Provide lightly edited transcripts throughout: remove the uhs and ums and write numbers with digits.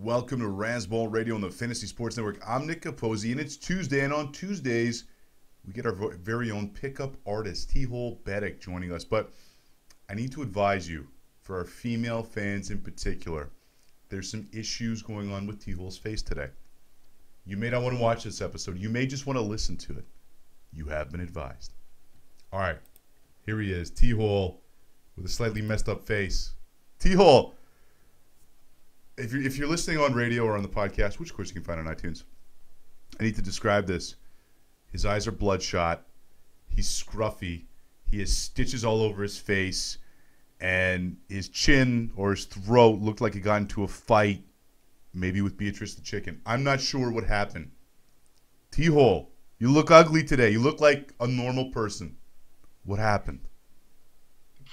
Welcome to Razzball Radio on the Fantasy Sports Network. I'm Nick Capozzi, and it's Tuesday, and on Tuesdays, we get our very own pickup artist, Tehol joining us. But I need to advise you, for our female fans in particular, there's some issues going on with Tehol's face today. You may not want to watch this episode. You may just want to listen to it. You have been advised. All right, here he is, Tehol, with a slightly messed up face. Tehol, if you're listening on radio or on the podcast, which of course you can find on iTunes, I need to describe this. His eyes are bloodshot. He's scruffy. He has stitches all over his face. And his chin or his throat looked like he got into a fight, maybe with Beatrice the chicken. I'm not sure what happened. Tehol, you look ugly today. You look like a normal person. What happened?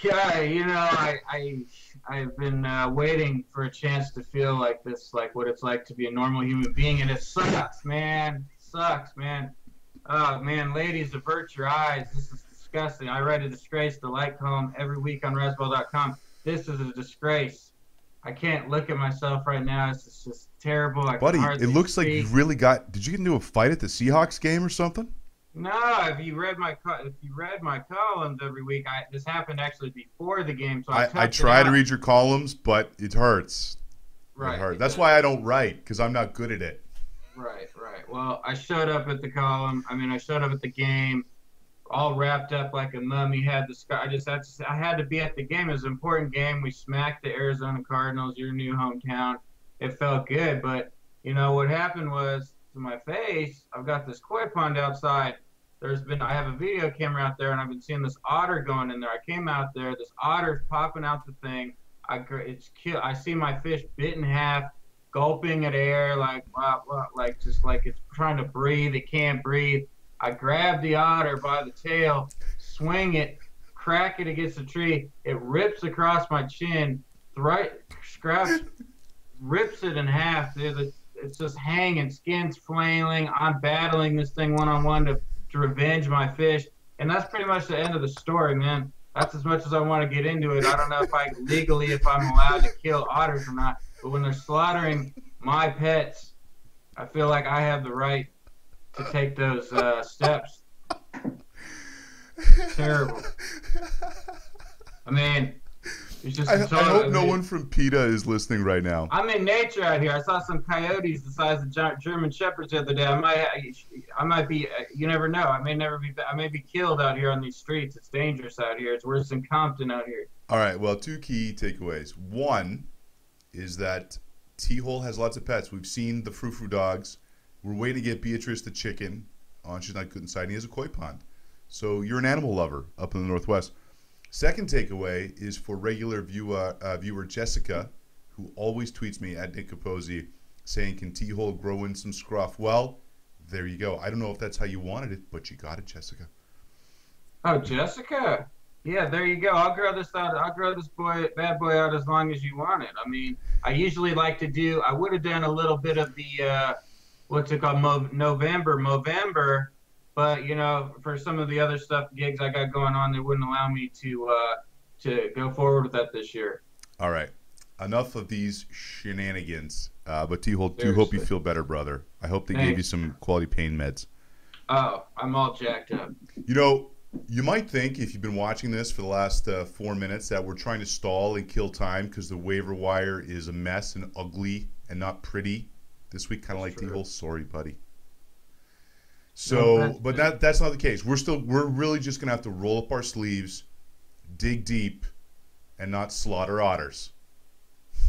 Yeah, I've been waiting for a chance to feel like this, like what it's like to be a normal human being, and it sucks, man. It sucks, man. Oh, man, ladies, avert your eyes. This is disgusting. I write a disgrace to light column every week on Razzball.com. This is a disgrace. I can't look at myself right now. It's just terrible. Buddy, it looks like you really got... Did you get into a fight at the Seahawks game or something? No, if you read my columns every week, this happened actually before the game. So I try to read your columns, but it hurts. Right. It hurts. That's why I don't write, because I'm not good at it. Right. Well, I showed up at the column. I showed up at the game, all wrapped up like a mummy. I had to be at the game. It was an important game. We smacked the Arizona Cardinals, your new hometown. It felt good, but what happened was, to my face, I've got this koi pond outside. I have a video camera out there, and I've been seeing this otter going in there. I came out there, this otter's popping out the thing. I see my fish bit in half, gulping at air, like it's trying to breathe. It can't breathe. I grab the otter by the tail, swing it, crack it against the tree. It rips across my chin, rips it in half. It's just hanging, skin's flailing. I'm battling this thing one-on-one to revenge my fish. And that's pretty much the end of the story, man. That's as much as I want to get into it. I don't know if if I'm allowed to kill otters or not. But when they're slaughtering my pets, I feel like I have the right to take those steps. Terrible. It's just I hope no one from PETA is listening right now. I'm in nature out here. I saw some coyotes the size of German shepherds the other day. I might be. You never know. I may be killed out here on these streets. It's dangerous out here. It's worse than Compton out here. All right. Well, two key takeaways. One is that Tehol has lots of pets. We've seen the frou-frou dogs. We're waiting to get Beatrice the chicken on She's Not Good Inside. And he has a koi pond. So you're an animal lover up in the Northwest. Second takeaway is for regular viewer Jessica, who always tweets me at Nick Capozzi saying, "Can Tehol grow in some scruff?" Well, there you go. I don't know if that's how you wanted it, but you got it, Jessica. Oh, Jessica. Yeah, there you go. I'll grow this out. I'll grow this bad boy out as long as you want it. I usually like to do. I would have done a little bit of the what's it called, Movember. But, for some of the other gigs I got going on, they wouldn't allow me to go forward with that this year. All right. Enough of these shenanigans. But Tehol, do hope you feel better, brother. I hope they gave you some quality pain meds. Oh, I'm all jacked up. You might think, if you've been watching this for the last 4 minutes, that we're trying to stall and kill time because the waiver wire is a mess and ugly and not pretty this week, kind of like Tehol. Sorry, buddy. So, but that's not the case. We're really just gonna have to roll up our sleeves, dig deep, and not slaughter otters. You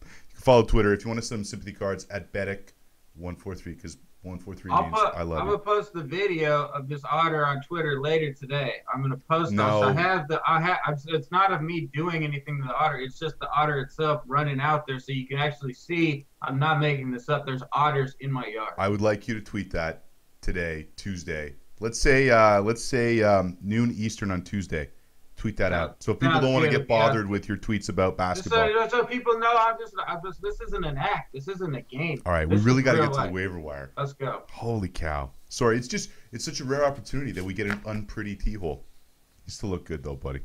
can follow Twitter if you want to send sympathy cards at Bedek143 because 143 means I love you. I'm gonna post the video of this otter on Twitter later today. I'm gonna post. No. It's not of me doing anything to the otter. It's just the otter itself running out there, so you can actually see. I'm not making this up. There's otters in my yard. I would like you to tweet that today, Tuesday. Let's say noon Eastern on Tuesday. Tweet that out. So if people don't want to get bothered with your tweets about basketball. So people know I'm just. This isn't an act. This isn't a game. All right, we really got to get to the waiver wire. Let's go. Holy cow! Sorry, it's such a rare opportunity that we get an unpretty Tehol. You still look good though, buddy.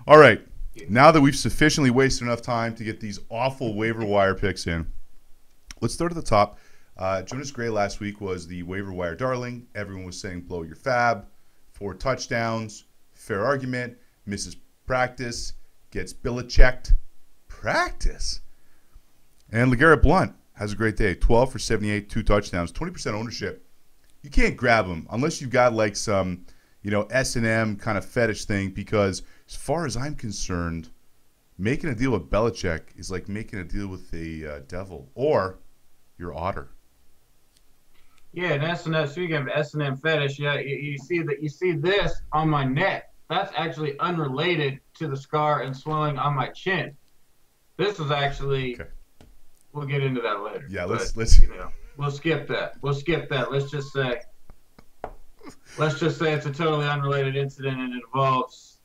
All right, Now that we've sufficiently wasted enough time to get these awful waiver wire picks in, let's start at the top. Jonas Gray last week was the waiver wire darling. Everyone was saying blow your fab, 4 touchdowns, fair argument, misses practice, gets Belichicked. Practice. And LeGarrette Blount has a great day. 12 for 78, 2 touchdowns, 20% ownership. You can't grab him unless you've got like some, S&M kind of fetish thing, because as far as I'm concerned, making a deal with Belichick is like making a deal with the devil or your otter. Yeah, and S&M, speaking of S&M fetish, yeah, you see this on my neck. That's actually unrelated to the scar and swelling on my chin. This is actually, okay. We'll get into that later. Yeah, but, let's we'll skip that. Let's just say it's a totally unrelated incident and it involves.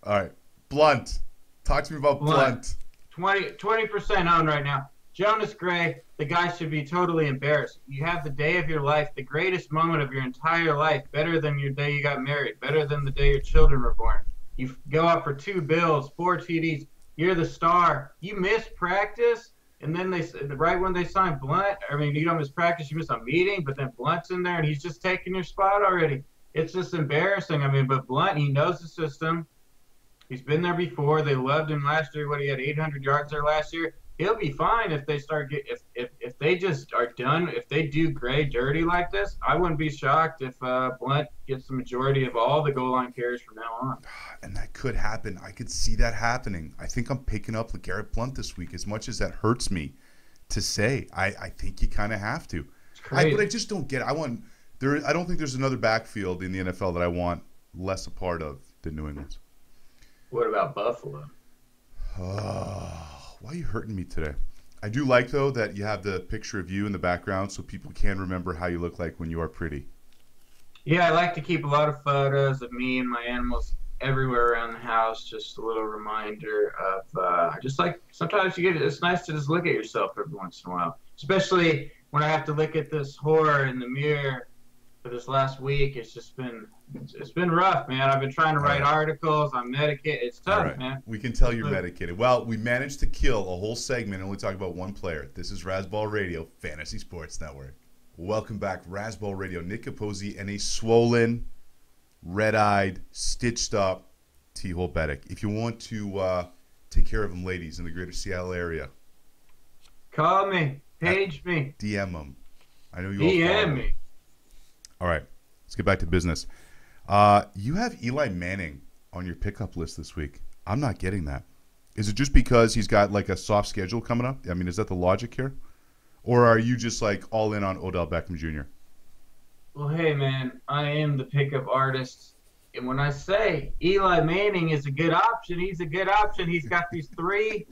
All right, Blount. Talk to me about Blount. 20% owned right now. Jonas Gray, the guy should be totally embarrassed. You have the day of your life, the greatest moment of your entire life, better than your day you got married, better than the day your children were born. You go out for 2 bills, 4 TDs. You're the star. You miss practice, and then right when they sign Blount, you don't miss practice, you miss a meeting, but then Blount's in there, and he's just taking your spot already. It's just embarrassing. But Blount, he knows the system. He's been there before. They loved him last year. He had 800 yards there last year. He'll be fine if they if they just are done. If they do Gray dirty like this, I wouldn't be shocked if Blount gets the majority of all the goal line carries from now on. And that could happen. I could see that happening. I think I'm picking up LeGarrette Blount this week. As much as that hurts me to say, I think you kind of have to. But I just don't get it. I don't think there's another backfield in the NFL that I want less a part of than New England's. What about Buffalo? Why are you hurting me today? I do like, though, that you have the picture of you in the background so people can remember how you look like when you are pretty. Yeah, I like to keep a lot of photos of me and my animals everywhere around the house. Just a little reminder of just like sometimes it's nice to just look at yourself every once in a while, especially when I have to look at this horror in the mirror for this last week. It's been rough, man. I've been trying to write articles. I'm medicated. It's tough, man. We can tell you're medicated. Well, we managed to kill a whole segment and only talk about one player. This is Razzball Radio, Fantasy Sports Network. Welcome back, Razzball Radio. Nick Capozzi and a swollen, red-eyed, stitched up Tehol Bedek. If you want to take care of him, ladies, in the greater Seattle area, call me, page me, DM him. I know you DM me. All right, let's get back to business. You have Eli Manning on your pickup list this week. I'm not getting that. Is it just because he's got like a soft schedule coming up? Is that the logic here? Or are you just like all in on Odell Beckham Jr.? Well, hey, man, I am the pickup artist. And when I say Eli Manning is a good option, he's a good option. He's got these 3.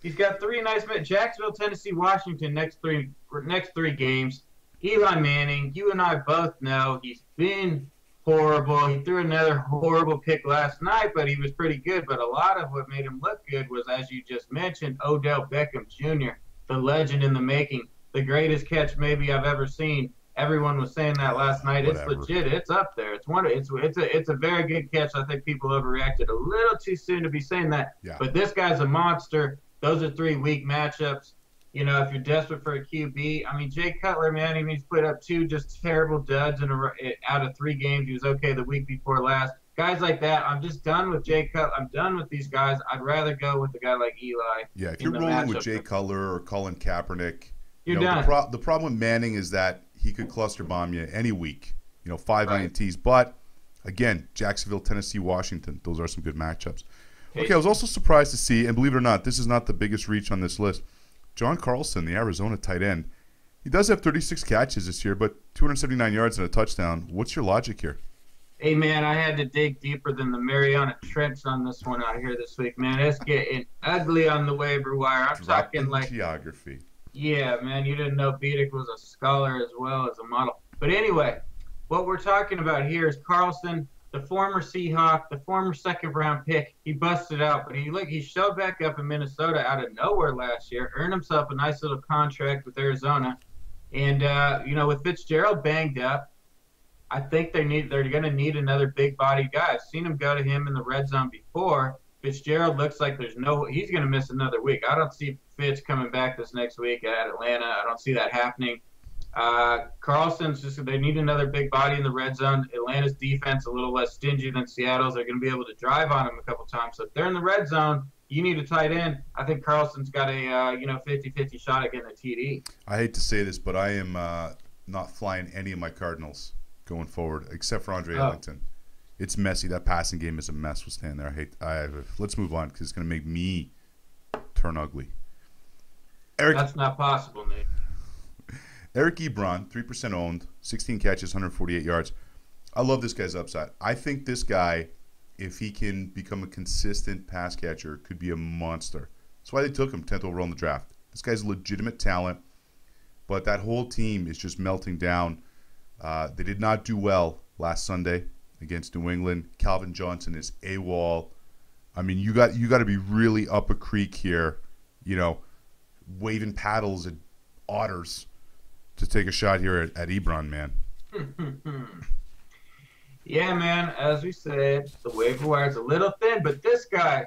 He's got 3 nice – Jacksonville, Tennessee, Washington, next three games. Eli Manning, you and I both know he's been horrible. He threw another horrible pick last night, but he was pretty good. But a lot of what made him look good was, as you just mentioned, Odell Beckham Jr., the legend in the making, the greatest catch maybe I've ever seen. Everyone was saying that last night. Whatever. It's legit. It's up there. It's a very good catch. I think people overreacted a little too soon to be saying that. Yeah. But this guy's a monster. Those are 3 weak matchups. If you're desperate for a QB, Jay Cutler, man, he's put up 2 just terrible duds out of 3 games. He was okay the week before last. Guys like that, I'm just done with Jay Cutler. I'm done with these guys. I'd rather go with a guy like Eli. Yeah, if you're rolling with Jay Cutler or Colin Kaepernick, you're done. The problem with Manning is that he could cluster bomb you any week. 5 INTs. But, again, Jacksonville, Tennessee, Washington, those are some good matchups. Okay, I was also surprised to see, and believe it or not, this is not the biggest reach on this list, John Carlson, the Arizona tight end. He does have 36 catches this year, but 279 yards and a touchdown. What's your logic here? Hey, man, I had to dig deeper than the Mariana Trench on this one out here this week, man. It's getting ugly on the waiver wire. I'm talking like geography. Yeah, man, you didn't know Biedick was a scholar as well as a model. But anyway, what we're talking about here is Carlson, the former Seahawk, the former second-round pick. He busted out, but he showed back up in Minnesota out of nowhere last year, earned himself a nice little contract with Arizona. And, with Fitzgerald banged up, I think they're going to need another big-body guy. I've seen him go to him in the red zone before, Fitzgerald looks like he's going to miss another week. I don't see Fitz coming back this next week at Atlanta. I don't see that happening. Carlson's they need another big body in the red zone. Atlanta's defense a little less stingy than Seattle's. They're going to be able to drive on him a couple times. So if they're in the red zone, you need a tight end. I think Carlson's got a 50-50 shot at getting a TD. I hate to say this, but I am not flying any of my Cardinals going forward, except for Andre Ellington. It's messy. That passing game is a mess with Stan there. Let's move on because it's going to make me turn ugly. That's not possible, Nate. Eric Ebron, 3% owned, 16 catches, 148 yards. I love this guy's upside. I think this guy, if he can become a consistent pass catcher, could be a monster. That's why they took him 10th overall in the draft. This guy's a legitimate talent, but that whole team is just melting down. They did not do well last Sunday against New England. Calvin Johnson is AWOL. I mean, you got to be really up a creek here, waving paddles at otters to take a shot here at Ebron, man. Yeah, man. As we said, the waiver wire is a little thin, but this guy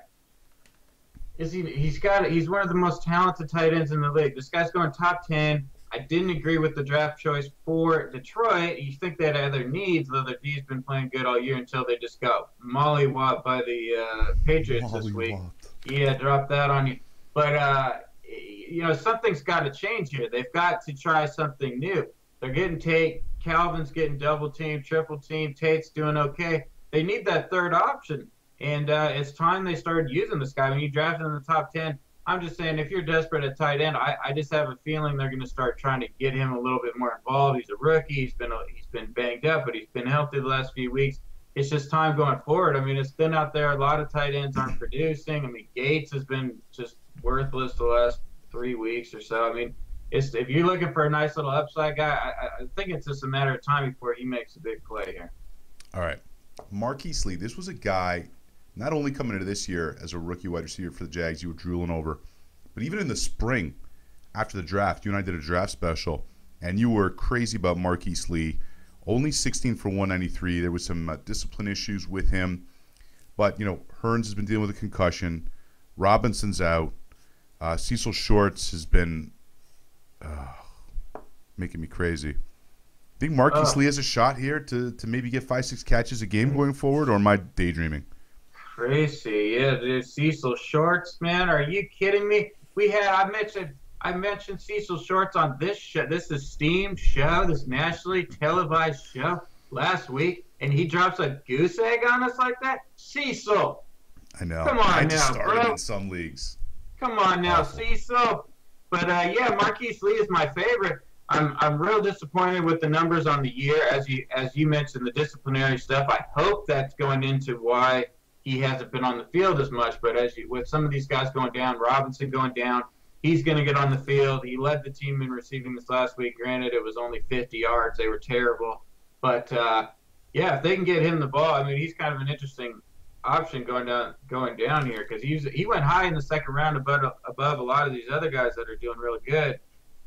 he's one of the most talented tight ends in the league. This guy's going top 10. I didn't agree with the draft choice for Detroit. You think they had other needs, though their D's been playing good all year until they just got mollywopped by the Patriots this week. Yeah, drop that on you. But something's got to change here. They've got to try something new. They're getting Tate. Calvin's getting double team, triple team. Tate's doing okay. They need that third option, and it's time they started using this guy. When you draft him in the top 10, I'm just saying if you're desperate at tight end, I just have a feeling they're going to start trying to get him a little bit more involved. He's a rookie. He's been banged up, but he's been healthy the last few weeks. It's just time going forward. I mean, it's been out there. A lot of tight ends aren't producing. I mean, Gates has been just worthless the last 3 weeks or so. I mean, if you're looking for a nice little upside guy, I think it's just a matter of time before he makes a big play here. All right. Marquise Lee, this was a guy not only coming into this year as a rookie wide receiver for the Jags you were drooling over, but even in the spring after the draft, you and I did a draft special, and you were crazy about Marquise Lee. Only 16 for 193. There was some discipline issues with him. But, Hearns has been dealing with a concussion. Robinson's out. Cecil Shorts has been making me crazy. Think Marquise Lee has a shot here to maybe get 5-6 catches a game going forward, or am I daydreaming? Crazy, yeah, dude. Cecil Shorts, man, are you kidding me? I mentioned Cecil Shorts on this show. This esteemed show, this nationally televised show last week, and he drops a goose egg on us like that. Cecil, I know. Come on I now, just started bro. in some leagues. Come on now, Awful. Cecil. But yeah, Marquise Lee is my favorite. I'm real disappointed with the numbers on the year, as you mentioned, the disciplinary stuff. I hope that's going into why he hasn't been on the field as much. But with some of these guys going down, Robinson going down, he's going to get on the field. He led the team in receiving this last week. Granted, it was only 50 yards. They were terrible. But yeah, if they can get him the ball, I mean, he's kind of an interesting option going down here, because he went high in the second round above a lot of these other guys that are doing really good.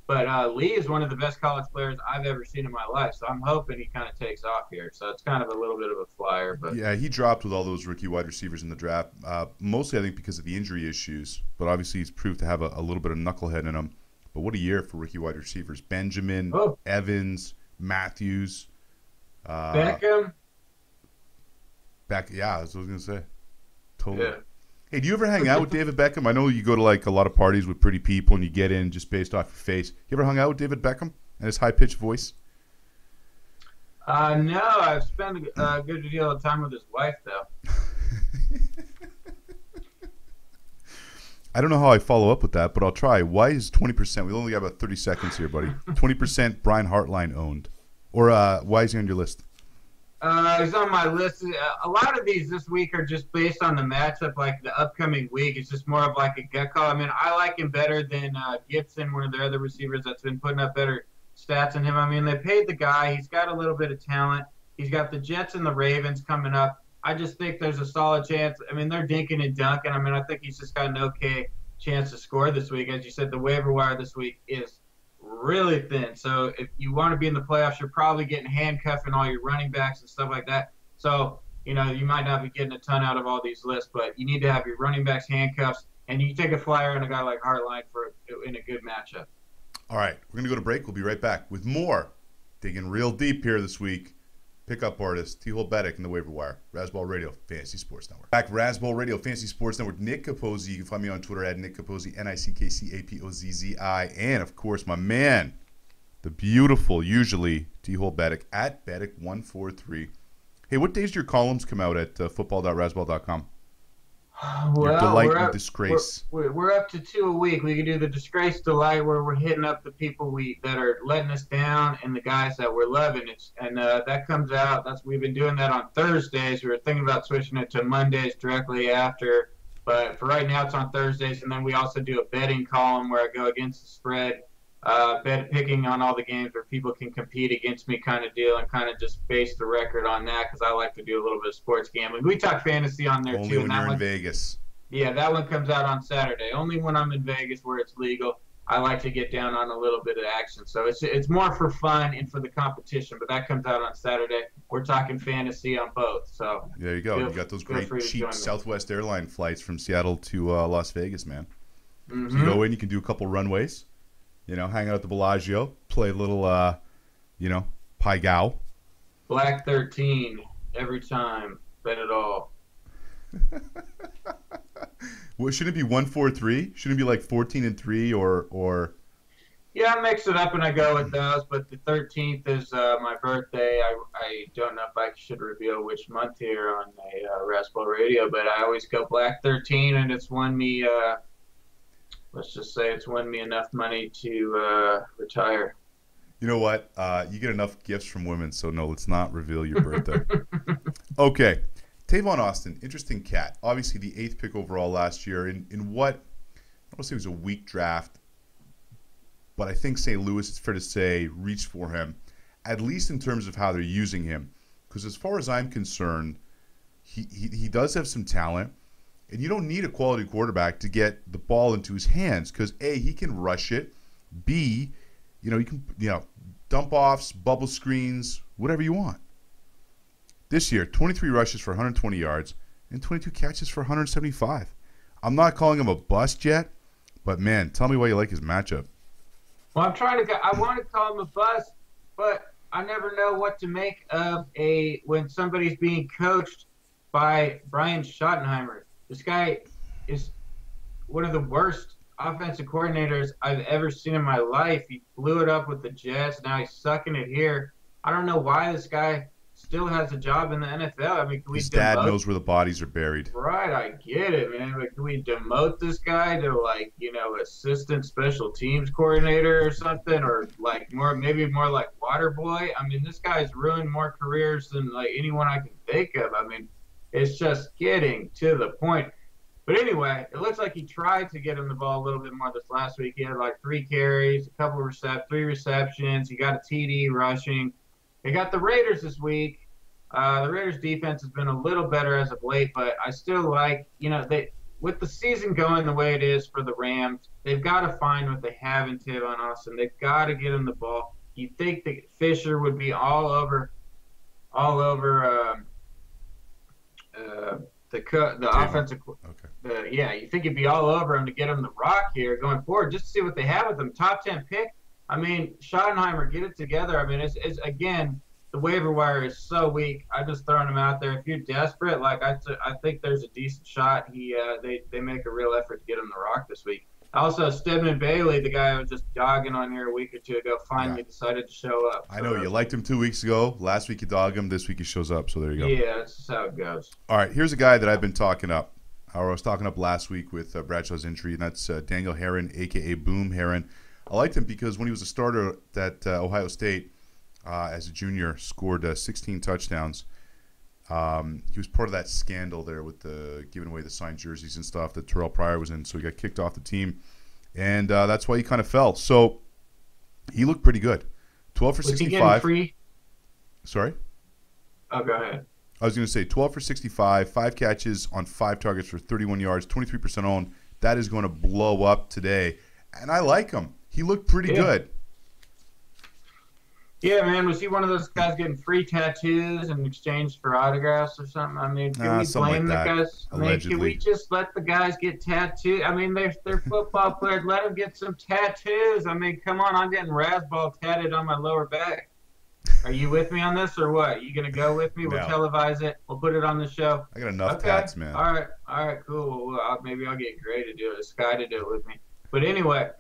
But Lee is one of the best college players I've ever seen in my life, so I'm hoping he kind of takes off here. So it's kind of a little bit of a flyer. But yeah, he dropped with all those rookie wide receivers in the draft, mostly I think because of the injury issues, but obviously he's proved to have a little bit of knucklehead in him. But what a year for rookie wide receivers. Benjamin, Evans, Matthews. Beckham? Yeah, that's what I was going to say. Totally. Yeah. Hey, do you ever hang out with David Beckham? I know you go to like a lot of parties with pretty people and you get in just based off your face. You ever hung out with David Beckham and his high-pitched voice? No, I've spent a good deal of time with his wife, though. I don't know how I follow up with that, but I'll try. Why is 20%? We only got about 30 seconds here, buddy. 20% Brian Hartline owned. Or why is he on your list? He's on my list. A lot of these this week are just based on the matchup, like the upcoming week. It's just more of like a gut call. I mean, I like him better than Gibson, one of their other receivers that's been putting up better stats than him. I mean, they paid the guy. He's got a little bit of talent. He's got the Jets and the Ravens coming up. I just think there's a solid chance. I mean, they're dinking and dunking. I mean, I think he's just got an okay chance to score this week. As you said, the waiver wire this week is really thin. So if you want to be in the playoffs, you're probably getting handcuffing all your running backs and stuff like that. So you might not be getting a ton out of all these lists, but you need to have your running backs handcuffs, and you take a flyer on a guy like Hartline in a good matchup. All right, we're going to go to break. We'll be right back with more digging real deep here this week. Pickup artist, Tehol Bedek in the waiver wire. Razzball Radio, Fantasy Sports Network. Back, Razzball Radio, Fantasy Sports Network. Nick Capozzi. You can find me on Twitter at Nick Capozzi, NickCapozzi. And, of course, my man, the beautiful, usually, Tehol Bedek at Bedek143. Hey, what days do your columns come out at football.razzball.com? Well, your delight and disgrace. We're up to 2 a week. We can do the disgrace delight where we're hitting up the people that are letting us down and the guys that we're loving. That comes out. We've been doing that on Thursdays. We were thinking about switching it to Mondays directly after, but for right now it's on Thursdays. And then we also do a betting column where I go against the spread, picking on all the games where people can compete against me kind of deal, and kind of just base the record on that because I like to do a little bit of sports gambling. We talk fantasy on there Only too. when you're in Vegas. Yeah, that one comes out on Saturday. Only when I'm in Vegas where it's legal. I like to get down on a little bit of action. So it's more for fun and for the competition, but that comes out on Saturday. We're talking fantasy on both. So there you go. You got those great cheap Southwest airline flights from Seattle to Las Vegas, man. Mm-hmm. So you go in, you can do a couple runways. Hang out at the Bellagio, play a little, Pai Gow. Black 13 every time. Bet it all. Well, shouldn't it be 1-4-3? Shouldn't it be like 14-3 or? Yeah, I mix it up and I go with those. But the 13th is my birthday. I don't know if I should reveal which month here on a Razzball Radio, but I always go Black 13, and it's won me. Let's just say it's won me enough money to retire. You know what? You get enough gifts from women, so no, let's not reveal your birthday. Okay. Tavon Austin, interesting cat. Obviously the 8th pick overall last year in what, I don't say it was a weak draft, but I think St. Louis, it's fair to say, reached for him, at least in terms of how they're using him. Because as far as I'm concerned, he does have some talent. And you don't need a quality quarterback to get the ball into his hands because A, he can rush it. B, he can dump offs, bubble screens, whatever you want. This year, 23 rushes for 120 yards and 22 catches for 175. I'm not calling him a bust yet, but man, tell me why you like his matchup. Well, I want to call him a bust, but I never know what to make of when somebody's being coached by Brian Schottenheimer. This guy is one of the worst offensive coordinators I've ever seen in my life. He blew it up with the Jets. Now he's sucking it here. I don't know why this guy still has a job in the NFL. I mean, can his dad knows where the bodies are buried. Right, I get it, man. But can we demote this guy to assistant special teams coordinator or something, or maybe more like water boy? I mean, this guy's ruined more careers than anyone I can think of. I mean, it's just getting to the point. But anyway, it looks like he tried to get him the ball a little bit more this last week. He had 3 carries, 3 receptions. He got a TD rushing. They got the Raiders this week. The Raiders defense has been a little better as of late, but I still with the season going the way it is for the Rams, they've got to find what they have in Tavon Austin. They've got to get him the ball. You'd think that Fisher would be all over the offensive. Okay. You think it'd be all over him to get him the rock here going forward, just to see what they have with him. Top 10 pick. I mean, Schottenheimer, get it together. I mean, it's again, the waiver wire is so weak. I just throwing him out there. If you're desperate, I think there's a decent shot. They make a real effort to get him the rock this week. Also, Stedman Bailey, the guy I was just dogging on here a week or two ago, finally decided to show up. I know. You liked him 2 weeks ago. Last week you dogged him. This week he shows up. So there you go. Yeah, that's just how it goes. All right. Here's a guy that I've been talking up. I was talking up last week with Bradshaw's injury, and that's Daniel Herron, a.k.a. Boom Herron. I liked him because when he was a starter at Ohio State as a junior, scored 16 touchdowns. He was part of that scandal there with the giving away the signed jerseys and stuff that Terrell Pryor was in, so he got kicked off the team. And that's why he kind of fell. So he looked pretty good. 12 for 65. Was he getting free? Sorry? Oh, go ahead. I was going to say 12 for 65, 5 catches on 5 targets for 31 yards, 23% owned. That is going to blow up today. And I like him. He looked pretty good. Yeah, man. Was he one of those guys getting free tattoos in exchange for autographs or something? I mean, can we Something like blame the that, guys? I mean, can we allegedly. just let the guys get tattoos? I mean, they're football players. Let them get some tattoos. I mean, come on. I'm getting Razzball tatted on my lower back. Are you with me on this or what? You gonna go with me? We'll No. televise it. We'll put it on the show. I got enough Okay. tats, man. All right, cool. Well, maybe I'll get Gray to do it, Sky to do it with me. But anyway,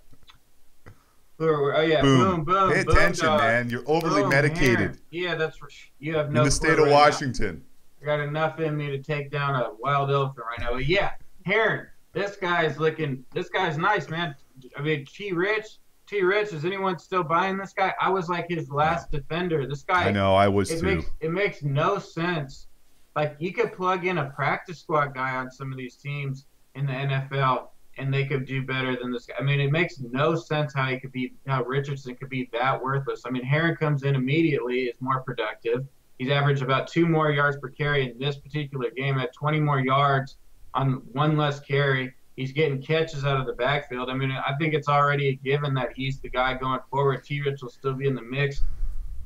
oh yeah, Boom. boom, boom, Pay boom, attention, dog. man. You're overly Boom, medicated Aaron. Yeah, that's you have no in the clue state of right Washington. now. I got enough in me to take down a wild elephant right now. But yeah, Heron, this guy's nice, man. I mean, T Rich, is anyone still buying this guy? I was like his last defender. This guy, I know, I was too. It makes no sense. Like, you could plug in a practice squad guy on some of these teams in the NFL, and they could do better than this guy. I mean, it makes no sense how Richardson could be that worthless. I mean, Heron comes in immediately, is more productive. He's averaged about 2 more yards per carry in this particular game, at 20 more yards on 1 less carry. He's getting catches out of the backfield. I mean, I think it's already a given that he's the guy going forward. T-Rich will still be in the mix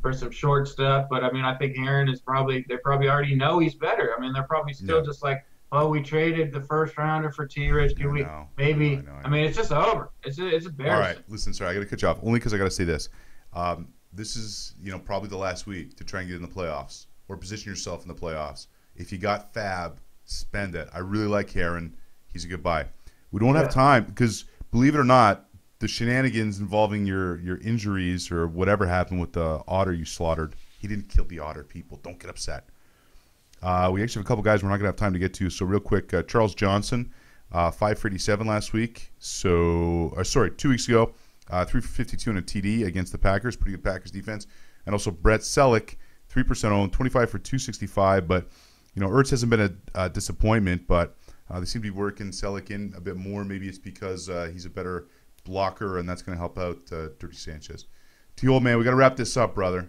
for some short stuff, but I mean, I think Heron they probably already know he's better. I mean, they're probably still just like, oh, we traded the first rounder for T-Rich. Can we maybe? I mean, it's just over. It's embarrassing. All right, listen, sorry, I got to cut you off only because I got to say this. This is probably the last week to try and get in the playoffs or position yourself in the playoffs. If you got fab, spend it. I really like Heron. He's a good buy. We don't have time because, believe it or not, the shenanigans involving your injuries or whatever happened with the otter you slaughtered. He didn't kill the otter, people. Don't get upset. We actually have a couple guys we're not going to have time to get to. So real quick, Charles Johnson, 5 for 87 last week. 2 weeks ago, 3 for 52 in a TD against the Packers. Pretty good Packers defense. And also Brett Selleck, 3% owned, 25 for 265. But, Ertz hasn't been a disappointment, but they seem to be working Selleck in a bit more. Maybe it's because he's a better blocker, and that's going to help out Dirty Sanchez. Tehol, man, we got to wrap this up, brother.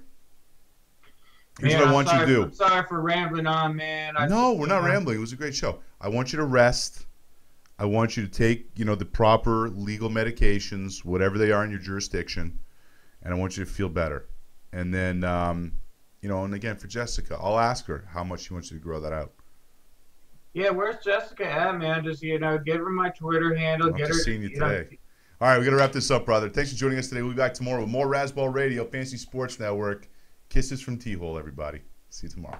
Here's what I want you to do. I'm sorry for rambling on, man. No, we're not rambling. It was a great show. I want you to rest. I want you to take, the proper legal medications, whatever they are in your jurisdiction, and I want you to feel better. And then, and again, for Jessica, I'll ask her how much she wants you to grow that out. Yeah, where's Jessica at, man? Just, give her my Twitter handle. I'm just seeing you today. All right, we got to wrap this up, brother. Thanks for joining us today. We'll be back tomorrow with more Razzball Radio, Fantasy Sports Network. Kisses from Tehol, everybody. See you tomorrow.